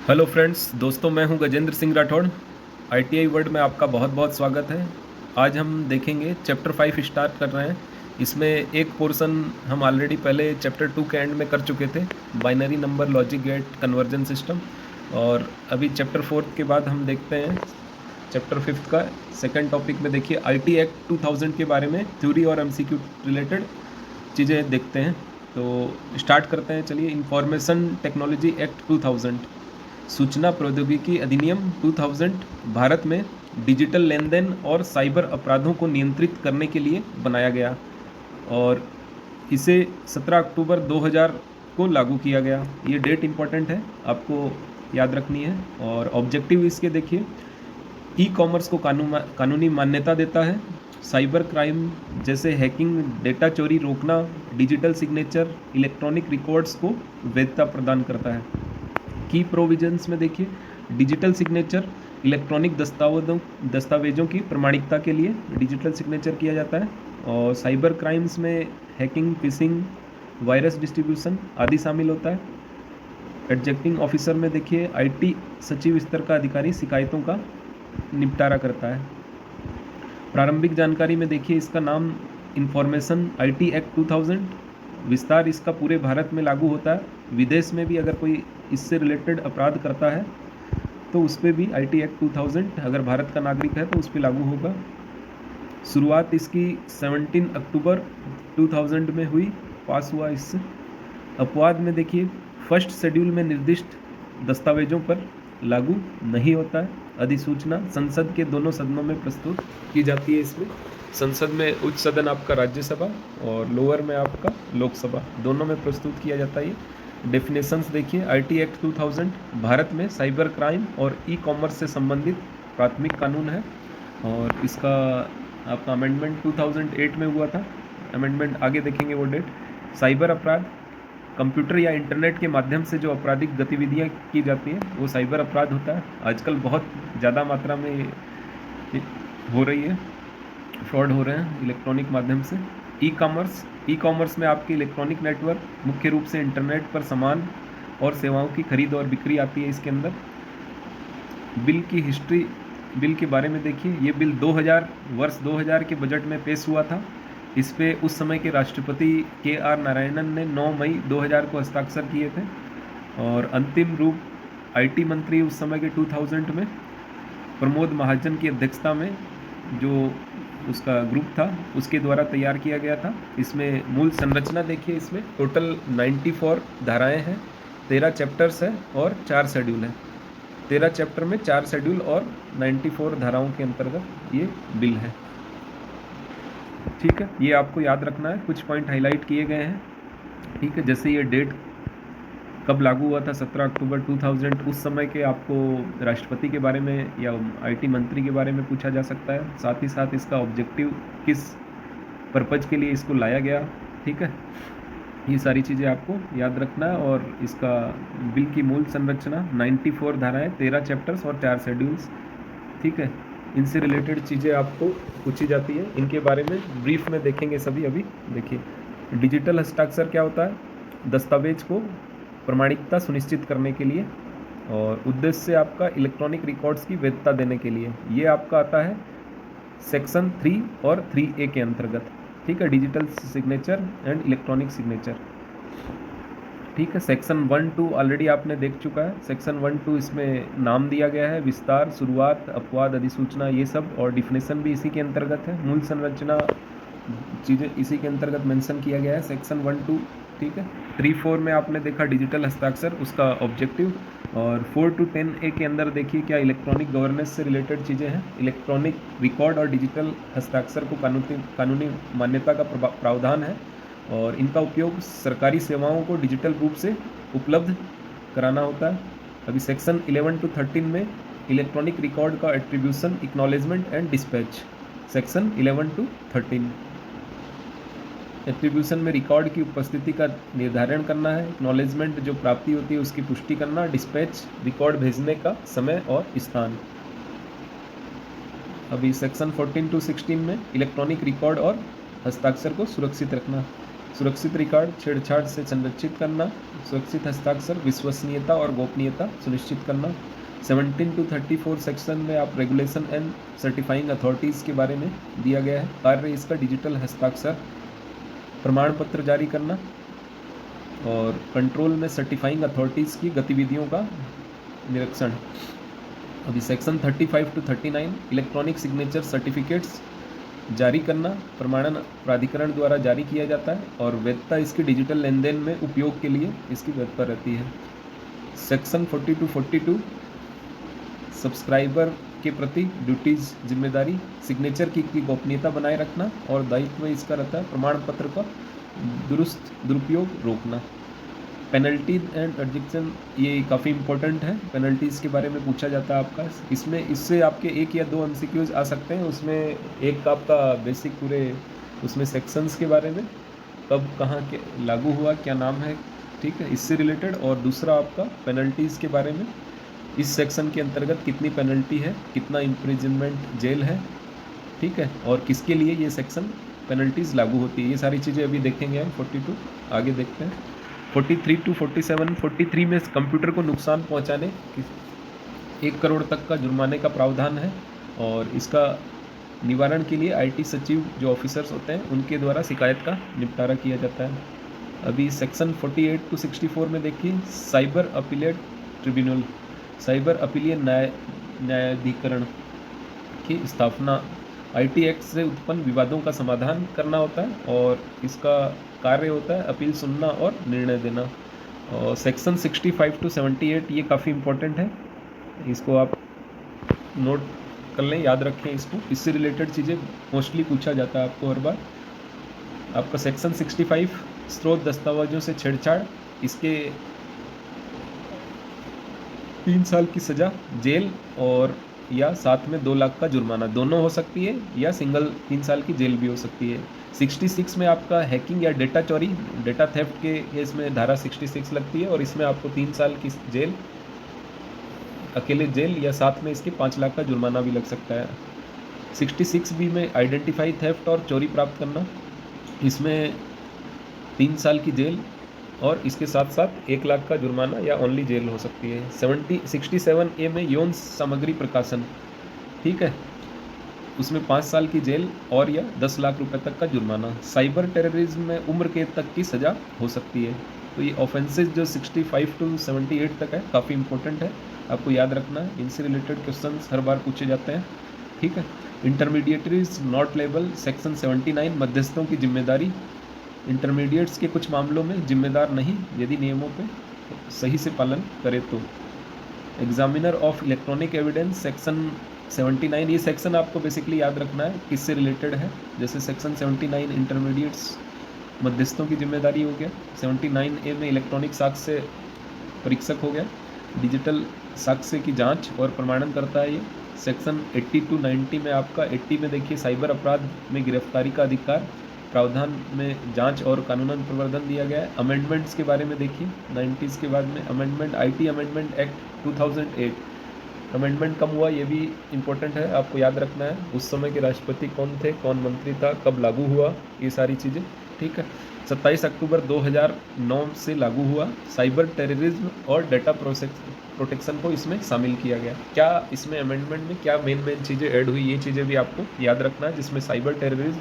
Hello friends, दोस्तों मैं हूं गजेंद्र सिंह राठौड़। आईटीआई वर्ल्ड में आपका बहुत बहुत स्वागत है। आज हम देखेंगे चैप्टर 5 स्टार्ट कर रहे हैं। इसमें एक पोर्शन हम ऑलरेडी पहले चैप्टर 2 के एंड में कर चुके थे, binary number logic gate conversion system. और अभी चैप्टर 4 के बाद हम देखते हैं चैप्टर 5 का सेकंड टॉपिक में। देखिए आईटी एक्ट 2000 के बारे में थ्योरी और एमसीक्यू रिलेटेड चीज़ें देखते हैं। तो स्टार्ट करते हैं, चलिए। इंफॉर्मेशन टेक्नोलॉजी एक्ट 2000, सूचना प्रौद्योगिकी अधिनियम 2000 भारत में डिजिटल लेन देन और साइबर अपराधों को नियंत्रित करने के लिए बनाया गया और इसे 17 अक्टूबर 2000 को लागू किया गया। ये डेट इम्पॉर्टेंट है, आपको याद रखनी है। और ऑब्जेक्टिव इसके देखिए, ई कॉमर्स को कानूनी मान्यता देता है, साइबर क्राइम जैसे हैकिंग, डेटा चोरी रोकना, डिजिटल सिग्नेचर, इलेक्ट्रॉनिक रिकॉर्ड्स को वैधता प्रदान करता है। की प्रोविजंस में देखिए, डिजिटल सिग्नेचर इलेक्ट्रॉनिक दस्तावेजों की प्रमाणिकता के लिए डिजिटल सिग्नेचर किया जाता है। और साइबर क्राइम्स में हैकिंग, फिशिंग, वायरस डिस्ट्रीब्यूशन आदि शामिल होता है। एडजेक्टिंग ऑफिसर में देखिए, आईटी सचिव स्तर का अधिकारी शिकायतों का निपटारा करता है। प्रारंभिक जानकारी में देखिए, इसका नाम इंफॉर्मेशन आईटी एक्ट 2000, विस्तार इसका पूरे भारत में लागू होता है। विदेश में भी अगर कोई इससे रिलेटेड अपराध करता है तो उस पर भी आईटी एक्ट 2000 अगर भारत का नागरिक है तो उस पर लागू होगा। शुरुआत इसकी 17 अक्टूबर 2000 में हुई, पास हुआ इससे। अपवाद में देखिए, फर्स्ट शेड्यूल में निर्दिष्ट दस्तावेजों पर लागू नहीं होता है। अधिसूचना संसद के दोनों सदनों में प्रस्तुत की जाती है। इसमें संसद में उच्च सदन आपका राज्यसभा और लोअर में आपका लोकसभा, दोनों में प्रस्तुत किया जाता है। डेफिनेशंस देखिए, आईटी एक्ट 2000 भारत में साइबर क्राइम और ई कॉमर्स से संबंधित प्राथमिक कानून है। और इसका आपका अमेंडमेंट 2008 में हुआ था। अमेंडमेंट आगे देखेंगे वो डेट। साइबर अपराध, कंप्यूटर या इंटरनेट के माध्यम से जो आपराधिक गतिविधियां की जाती हैं वो साइबर अपराध होता है। आजकल बहुत ज़्यादा मात्रा में हो रही है, फ्रॉड हो रहे हैं इलेक्ट्रॉनिक माध्यम से। ई कॉमर्स में आपके इलेक्ट्रॉनिक नेटवर्क, मुख्य रूप से इंटरनेट पर सामान और सेवाओं की खरीद और बिक्री आती है इसके अंदर। बिल की हिस्ट्री, बिल के बारे में देखिए, ये बिल 2000 वर्ष 2000 के बजट में पेश हुआ था। इस पे उस समय के राष्ट्रपति KR नारायणन ने 9 मई 2000 को हस्ताक्षर किए थे। और अंतिम रूप आईटी मंत्री उस समय के 2000 में प्रमोद महाजन की अध्यक्षता में जो उसका ग्रुप था उसके द्वारा तैयार किया गया था। इसमें मूल संरचना देखिए, इसमें टोटल 94 धाराएं हैं, 13 चैप्टर्स हैं और 4 शेड्यूल हैं। 13 चैप्टर में 4 शेड्यूल और 94 धाराओं के अंतर्गत ये बिल है। ठीक है, ये आपको याद रखना है, कुछ पॉइंट हाईलाइट किए गए हैं। ठीक है, जैसे ये डेट कब लागू हुआ था, 17 अक्टूबर 2000, उस समय के आपको राष्ट्रपति के बारे में या आईटी मंत्री के बारे में पूछा जा सकता है। साथ ही साथ इसका ऑब्जेक्टिव किस पर्पज़ के लिए इसको लाया गया। ठीक है, ये सारी चीज़ें आपको याद रखना है। और इसका बिल की मूल संरचना 94 धाराएं, 13 चैप्टर्स और 4 शेड्यूल्स। ठीक है, इनसे रिलेटेड चीज़ें आपको पूछी जाती है, इनके बारे में ब्रीफ में देखेंगे सभी। अभी देखिए, डिजिटल हस्ताक्षर क्या होता है, दस्तावेज को प्रमाणिकता सुनिश्चित करने के लिए और उद्देश्य आपका इलेक्ट्रॉनिक रिकॉर्ड्स की वैधता देने के लिए। ये आपका आता है सेक्शन 3 और 3A के अंतर्गत। ठीक है, digital signature and electronic signature. ठीक है, सेक्शन 1, 2 ऑलरेडी आपने देख चुका है। सेक्शन 1, 2 इसमें नाम दिया गया है, विस्तार, शुरुआत, अपवाद, अधिसूचना, ये सब। और डिफिनेशन भी इसी के अंतर्गत है, मूल संरचना चीज़ें इसी के अंतर्गत मेंशन किया गया है, सेक्शन 1, 2। ठीक है, 3, 4 में आपने देखा डिजिटल हस्ताक्षर, उसका ऑब्जेक्टिव। और 4 to 10A के अंदर देखिए क्या इलेक्ट्रॉनिक गवर्नेंस से रिलेटेड चीज़ें हैं। इलेक्ट्रॉनिक रिकॉर्ड और डिजिटल हस्ताक्षर को कानूनी मान्यता का प्रावधान है और इनका उपयोग सरकारी सेवाओं को डिजिटल रूप से उपलब्ध कराना होता है। अभी सेक्शन 11 to 13 में इलेक्ट्रॉनिक रिकॉर्ड का attribution, acknowledgement and dispatch, section 11 to 13। Attribution में रिकॉर्ड की उपस्थिति का निर्धारण करना है, एक्नॉलेजमेंट जो प्राप्ति होती है उसकी पुष्टि करना, डिस्पैच रिकॉर्ड भेजने का समय और स्थान। अभी सेक्शन 14 to 16 में इलेक्ट्रॉनिक रिकॉर्ड और हस्ताक्षर को सुरक्षित रखना, सुरक्षित रिकॉर्ड, छेड़छाड़ से संरक्षित करना, सुरक्षित हस्ताक्षर, विश्वसनीयता और गोपनीयता सुनिश्चित करना। 17 to 34 सेक्शन में आप रेगुलेशन एंड सर्टिफाइंग अथॉरिटीज़ के बारे में दिया गया है। कार्य इसका डिजिटल हस्ताक्षर, प्रमाण पत्र जारी करना और कंट्रोल में सर्टिफाइंग अथॉरिटीज़ की गतिविधियों का निरीक्षण। अभी section 35 to 39 electronic signature certificates जारी करना प्रमाणन प्राधिकरण द्वारा जारी किया जाता है और वैधता इसकी डिजिटल लेन देन में उपयोग के लिए इसकी वैधता रहती है। सेक्शन 40 to 42 सब्सक्राइबर के प्रति ड्यूटीज जिम्मेदारी, सिग्नेचर की गोपनीयता बनाए रखना और दायित्व इसका रहता है प्रमाण पत्र का दुरुपयोग रोकना। पेनल्टी एंड एडजेक्शन ये काफ़ी इंपॉर्टेंट है, पेनल्टीज़ के बारे में पूछा जाता है आपका। इससे आपके 1 या 2 एमसीक्यूज आ सकते हैं। उसमें एक आपका बेसिक पूरे उसमें सेक्शंस के बारे में, कब कहाँ के लागू हुआ, क्या नाम है, ठीक है, इससे रिलेटेड, और दूसरा आपका पेनल्टीज़ के बारे में, इस सेक्शन के अंतर्गत कितनी पेनल्टी है, कितना इम्प्रिजनमेंट जेल है, ठीक है, और किसके लिए ये सेक्शन पेनल्टीज़ लागू होती है। ये सारी चीज़ें अभी देखेंगे हम। 42 आगे देखते हैं। 43 to 47 43 में कंप्यूटर को नुकसान पहुंचाने 1 करोड़ तक का जुर्माने का प्रावधान है और इसका निवारण के लिए आईटी सचिव जो ऑफिसर्स होते हैं उनके द्वारा शिकायत का निपटारा किया जाता है। अभी सेक्शन 48 to 64 में देखिए साइबर अपीलेट ट्रिब्यूनल, साइबर अपीलीय न्यायाधिकरण की स्थापना आईटी एक्ट से उत्पन्न विवादों का समाधान करना होता है और इसका कार्य होता है अपील सुनना और निर्णय देना। और सेक्शन 65 to 78 ये काफ़ी इम्पोर्टेंट है, इसको आप नोट कर लें, याद रखें इसको, इससे रिलेटेड चीज़ें मोस्टली पूछा जाता है आपको हर बार। आपका सेक्शन 65 स्रोत दस्तावेजों से छेड़छाड़, इसके 3 साल की सज़ा, जेल और या साथ में 2 लाख का जुर्माना, दोनों हो सकती है, या सिंगल 3 साल की जेल भी हो सकती है। 66 में आपका हैकिंग या डेटा चोरी, डेटा थेफ्ट के केस में धारा 66 लगती है और इसमें आपको 3 साल की जेल, अकेले जेल, या साथ में इसके 5 लाख का जुर्माना भी लग सकता है। 66 बी में आइडेंटिफाई थेफ्ट और चोरी प्राप्त करना, इसमें 3 साल की जेल और इसके साथ साथ 1 लाख का जुर्माना या ओनली जेल हो सकती है। 67 ए में यौन सामग्री प्रकाशन, ठीक है, उसमें 5 साल की जेल और या 10 लाख रुपए तक का जुर्माना। साइबर टेररिज्म में उम्र कैद तक की सज़ा हो सकती है। तो ये ऑफेंसेस जो 65 to 78 तक है काफ़ी इंपॉर्टेंट है, आपको याद रखना है, इनसे रिलेटेड क्वेश्चंस हर बार पूछे जाते हैं, ठीक है। इंटरमीडिएटरीज नॉट लेबल, सेक्शन 79 मध्यस्थों की जिम्मेदारी, इंटरमीडिएट्स के कुछ मामलों में जिम्मेदार नहीं यदि नियमों पे सही से पालन करे तो। Examiner of electronic evidence, section 79, ये सेक्शन आपको बेसिकली याद रखना है किससे रिलेटेड है। जैसे सेक्शन 79 इंटरमीडिएट्स मध्यस्थों की जिम्मेदारी हो गया, 79A में इलेक्ट्रॉनिक साक्ष्य परीक्षक हो गया, डिजिटल साक्ष्य की जांच और प्रमाणन करता है ये। सेक्शन 80 to 90 में आपका 80 में देखिए साइबर अपराध में गिरफ्तारी का अधिकार, प्रावधान में जांच और कानूनन प्रवर्धन दिया गया है। अमेंडमेंट्स के बारे में देखिए 90s के बाद में amendment, IT amendment act 2008, amendment कब हुआ ये भी इम्पोर्टेंट है, आपको याद रखना है। उस समय के राष्ट्रपति कौन थे, कौन मंत्री था, कब लागू हुआ, ये सारी चीज़ें, ठीक है। 27 अक्टूबर 2009 से लागू हुआ। साइबर टेररिज्म और डेटा प्रोटेक्शन को इसमें शामिल किया गया। क्या इसमें अमेंडमेंट में क्या मेन चीज़ें ऐड हुई, ये चीज़ें भी आपको याद रखना है, जिसमें साइबर टेररिज्म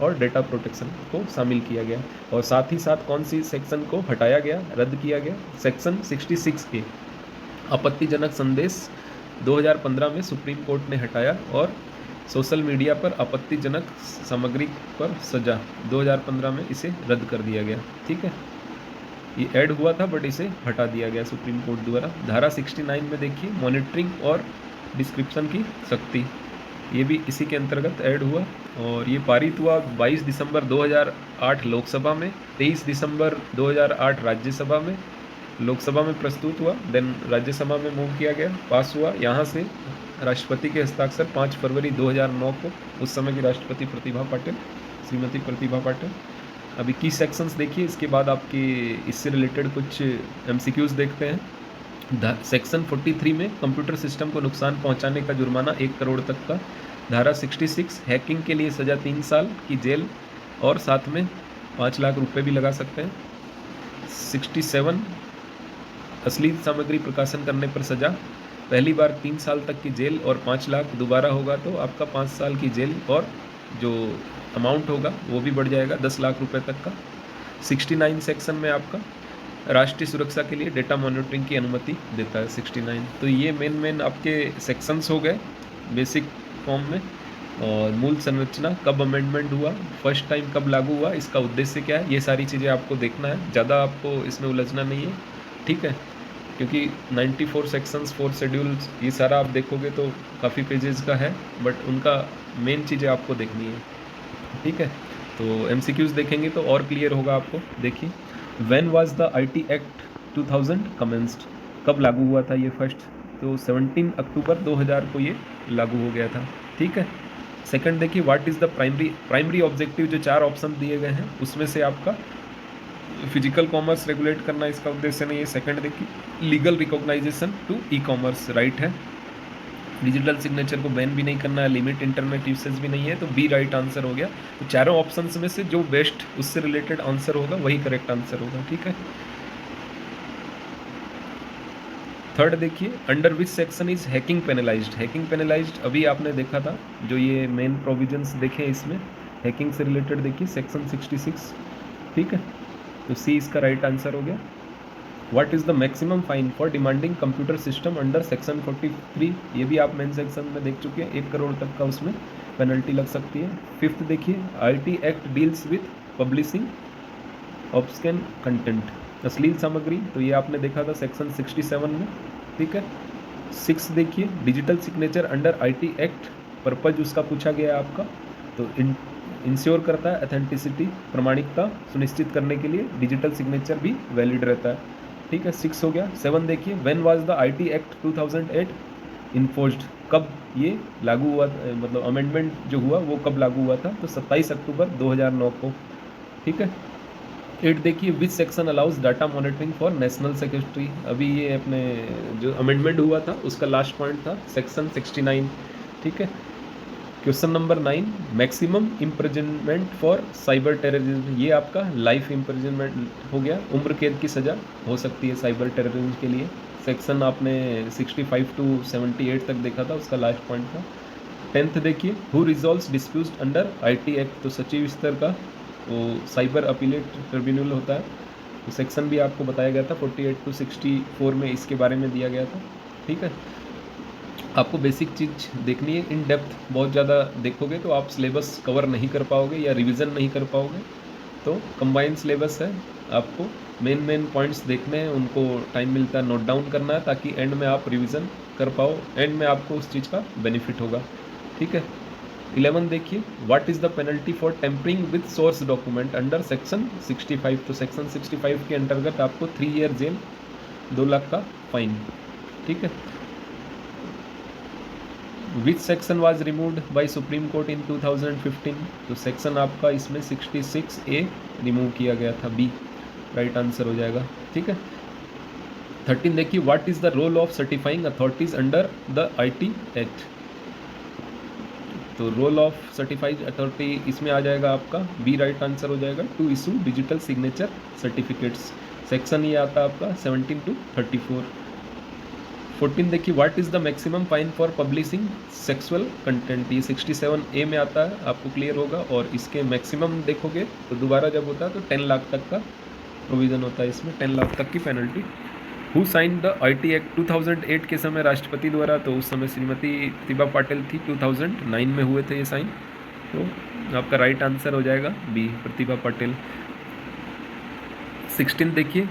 और डेटा प्रोटेक्शन को शामिल किया गया। और साथ ही साथ कौन सी सेक्शन को हटाया गया, रद्द किया गया, सेक्शन 66A आपत्तिजनक संदेश 2015 में सुप्रीम कोर्ट ने हटाया। और सोशल मीडिया पर आपत्तिजनक सामग्री पर सजा 2015 में इसे रद्द कर दिया गया, ठीक है। ये ऐड हुआ था बट इसे हटा दिया गया सुप्रीम कोर्ट द्वारा। धारा 69 में देखिए मॉनिटरिंग और डिस्क्रिप्शन की सख्ती, ये भी इसी के अंतर्गत ऐड हुआ और ये पारित हुआ 22 दिसंबर 2008 लोकसभा में, 23 दिसंबर 2008 राज्यसभा में, लोकसभा में प्रस्तुत हुआ, देन राज्यसभा में मूव किया गया, पास हुआ। यहाँ से राष्ट्रपति के हस्ताक्षर 5 फरवरी 2009 को, उस समय की राष्ट्रपति प्रतिभा पाटिल, श्रीमती प्रतिभा पाटिल। अभी की सेक्शंस देखिए, इसके बाद आपके इससे रिलेटेड कुछ एमसीक्यूज देखते हैं। सेक्शन 43 में कंप्यूटर सिस्टम को नुकसान पहुंचाने का जुर्माना 1 करोड़ तक का। धारा 66 हैकिंग के लिए सज़ा 3 साल की जेल और साथ में 5 लाख रुपए भी लगा सकते हैं। 67 अश्लील सामग्री प्रकाशन करने पर सजा, पहली बार 3 साल तक की जेल और 5 लाख, दोबारा होगा तो आपका 5 साल की जेल और जो अमाउंट होगा वो भी बढ़ जाएगा 10 लाख रुपए तक का। 69 सेक्शन में आपका राष्ट्रीय सुरक्षा के लिए डेटा मॉनिटरिंग की अनुमति देता है 69। तो ये मेन आपके सेक्शंस हो गए बेसिक फॉर्म में। और मूल संरचना, कब अमेंडमेंट हुआ, फर्स्ट टाइम कब लागू हुआ, इसका उद्देश्य क्या है, ये सारी चीज़ें आपको देखना है, ज़्यादा आपको इसमें उलझना नहीं है, ठीक है। क्योंकि 94 सेक्शंस 4 शेड्यूल्स ये सारा आप देखोगे तो काफ़ी पेजेस का है, बट उनका मेन चीज़ें आपको देखनी है, ठीक है। तो MCQs देखेंगे तो और क्लियर होगा आपको। देखिए, when was the IT act 2000 commenced, कब लागू हुआ था ये फर्स्ट, तो 17 अक्टूबर 2000 को ये लागू हो गया था, ठीक है। सेकंड देखिए, what is the primary objective, जो 4 ऑप्शन दिए गए हैं उसमें से आपका फिजिकल कॉमर्स रेगुलेट करना इसका उद्देश्य नहीं है। सेकंड देखिए, legal recognition to e-commerce right है, डिजिटल सिग्नेचर को बैन भी नहीं करना है, लिमिट इंटरनेट यूसेज भी नहीं है, तो बी राइट आंसर हो गया। तो चारों ऑप्शंस में से जो बेस्ट उससे रिलेटेड आंसर होगा वही करेक्ट आंसर होगा, ठीक है। थर्ड देखिए, under which section is hacking penalised, hacking penalised अभी आपने देखा था, जो ये मेन प्रोविजंस देखे इसमें हैकिंग से रिलेटेड देखिए सेक्शन 66, ठीक है। तो सी इसका राइट आंसर हो गया। What is the maximum fine for demanding computer system under section 43, ये भी आप मेन सेक्शन में देख चुके हैं, 1 करोड़ तक का उसमें पेनल्टी लग सकती है। फिफ्थ देखिए, IT act deals with publishing obscene content, अश्लील सामग्री, तो ये आपने देखा था सेक्शन 67 में, ठीक है। 6 देखिए, digital signature under IT act, purpose उसका पूछा गया है आपका, तो इंश्योर करता है अथेंटिसिटी, प्रमाणिकता सुनिश्चित करने के लिए डिजिटल सिग्नेचर भी वैलिड रहता है, ठीक है। 6 हो गया। 7 देखिए, when was the IT act 2008 enforced, कब ये लागू हुआ, मतलब अमेंडमेंट जो हुआ वो कब लागू हुआ था, तो 27 अक्टूबर 2009 को, ठीक है। 8 देखिए, which section allows data monitoring for national security, अभी ये अपने जो अमेंडमेंट हुआ था उसका लास्ट पॉइंट था सेक्शन 69, ठीक है। Question number 9, maximum imprisonment for cyber terrorism, ये आपका लाइफ इम्प्रिजनमेंट हो गया, उम्र कैद की सज़ा हो सकती है साइबर टेररिज्म के लिए। सेक्शन आपने 65 टू 78 तक देखा था, उसका लास्ट पॉइंट था। 10th देखिए, who resolves disputes under IT act, तो सचिव स्तर का वो साइबर अपीलेट ट्रिब्यूनल होता है, तो सेक्शन भी आपको बताया गया था 48 टू 64 में इसके बारे में दिया गया था, ठीक है। आपको बेसिक चीज़ देखनी है, इन डेप्थ बहुत ज़्यादा देखोगे तो आप सिलेबस कवर नहीं कर पाओगे या रिवीजन नहीं कर पाओगे, तो कंबाइंड सिलेबस है, आपको मेन पॉइंट्स देखने हैं, उनको टाइम मिलता है नोट डाउन करना है, ताकि एंड में आप रिवीजन कर पाओ, एंड में आपको उस चीज़ का बेनिफिट होगा, ठीक है। 11 देखिए, what is the penalty for tampering with source document under section 65, तो सेक्शन 65 के अंतर्गत आपको 3 ईयर जेल 2 लाख का फाइन, ठीक है। Which section was removed by supreme court in 2015, तो सेक्शन आपका इसमें 66A रिमूव किया गया था, बी राइट आंसर हो जाएगा, ठीक है। 13 देखिए, what is the role of certifying authorities under the IT act, तो रोल ऑफ सर्टिफाइड अथॉरिटी इसमें आ जाएगा आपका बी राइट आंसर हो जाएगा, to issue digital signature certificates, section ये आता है आपका 17 टू 34। 14 देखिए, what is the maximum fine for publishing sexual content, ये 67A में आता है, आपको क्लियर होगा। और इसके मैक्सिमम देखोगे तो दोबारा जब होता है तो 10 लाख तक का प्रोविज़न होता है इसमें, 10 लाख तक की penalty. Who sign the IT act 2008 के समय राष्ट्रपति द्वारा, तो उस समय श्रीमती प्रतिभा पाटिल थी, 2009 में हुए थे ये साइन, तो आपका राइट आंसर हो जाएगा बी प्रतिभा पाटिल। 16 देखिए,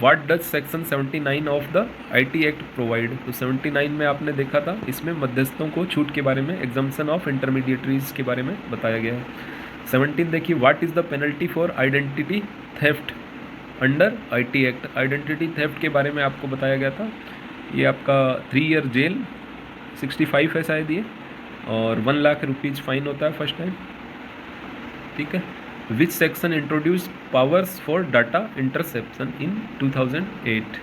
what does section 79 of the IT act provide, तो 79 में आपने देखा था, इसमें मध्यस्थों को छूट के बारे में, एग्जम्पशन ऑफ इंटरमीडिएटरीज के बारे में बताया गया है। 17 देखिए, what is the penalty for identity theft under IT act, identity theft के बारे में आपको बताया गया था, ये आपका 3 ईयर जेल 65 है शायद ये, और 1 लाख रुपीज़ फाइन होता है फर्स्ट टाइम, ठीक है। Which section introduce powers for data interception in 2008,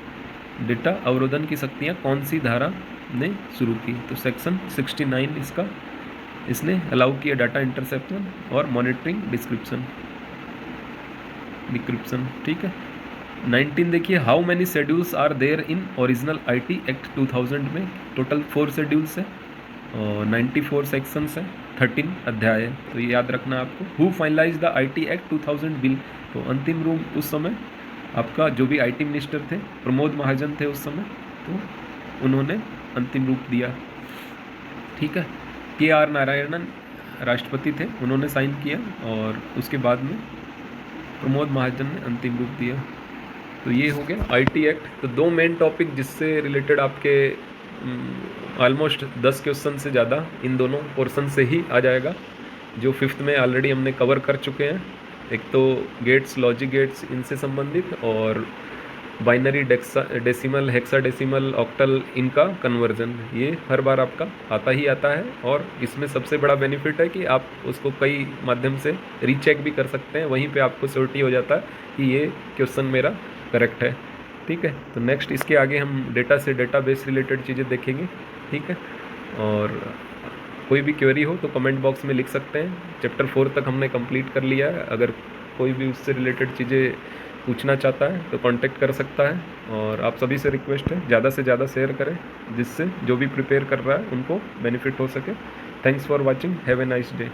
data अवरोधन की शक्तियाँ कौन सी धारा ने शुरू की, तो सेक्शन 69 इसने अलाउ किया डाटा इंटरसेप्शन और मॉनिटरिंग डिस्क्रिप्शन। डिक्रिप्शन, ठीक है। 19 देखिए, how many schedules are there in original IT act 2000 में? टोटल 4 शेड्यूल्स है और 94 सेक्शंस है, 13 अध्याय है, तो ये याद रखना है आपको। Who finalise the IT act 2000 बिल? तो अंतिम रूप उस समय आपका जो भी IT मिनिस्टर थे, प्रमोद महाजन थे उस समय, तो उन्होंने अंतिम रूप दिया, ठीक है। KR नारायणन राष्ट्रपति थे, उन्होंने साइन किया और उसके बाद में प्रमोद महाजन ने अंतिम रूप दिया। तो ये हो गया IT एक्ट। तो 2 मेन टॉपिक जिससे रिलेटेड आपके ऑलमोस्ट 10 क्वेश्चन से ज़्यादा इन दोनों पोर्शन से ही आ जाएगा, जो 5th में ऑलरेडी हमने कवर कर चुके हैं। एक तो गेट्स, लॉजिक गेट्स, इनसे संबंधित, और बाइनरी, डेसिमल, हेक्साडेसिमल, ऑक्टल, इनका कन्वर्जन, ये हर बार आपका आता ही आता है। और इसमें सबसे बड़ा बेनिफिट है कि आप उसको कई माध्यम से रीचेक भी कर सकते हैं, वहीं पे आपको श्योरिटी हो जाता है कि ये क्वेश्चन मेरा करेक्ट है, ठीक है। तो नेक्स्ट इसके आगे हम डेटा से डेटाबेस रिलेटेड चीज़ें देखेंगे, ठीक है। और कोई भी क्वेरी हो तो कमेंट बॉक्स में लिख सकते हैं। चैप्टर 4 तक हमने कंप्लीट कर लिया है, अगर कोई भी उससे रिलेटेड चीज़ें पूछना चाहता है तो कांटेक्ट कर सकता है। और आप सभी से रिक्वेस्ट है ज़्यादा से ज़्यादा शेयर करें, जिससे जो भी प्रिपेयर कर रहा है उनको बेनिफिट हो सके। Thanks for watching, have a nice day.